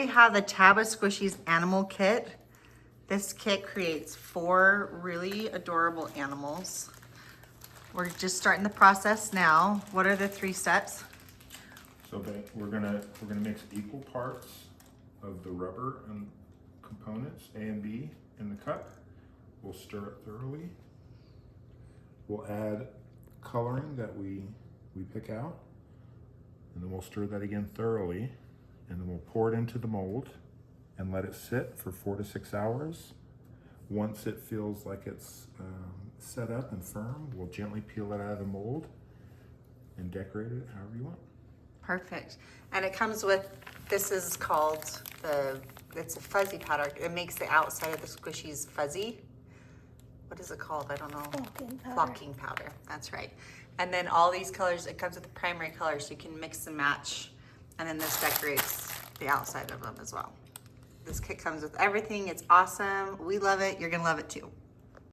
We have the Taba Squishies Animal Kit. This kit creates 4 really adorable animals. We're just starting the process now. What are the 3 steps? So we're gonna mix equal parts of the rubber and components A and B in the cup. We'll stir it thoroughly. We'll add coloring that we pick out, and then we'll stir that again thoroughly, and then we'll pour it into the mold and let it sit for 4 to 6 hours. Once it feels like it's set up and firm, we'll gently peel it out of the mold and decorate it however you want. Perfect. And it comes with, this is called it's a fuzzy powder. It makes the outside of the squishies fuzzy. What is it called? I don't know. Flocking powder. Flocking powder. That's right. And then all these colors, it comes with the primary colors, so you can mix and match. And then this decorates the outside of them as well. This kit comes with everything. It's awesome. We love it. You're going to love it too.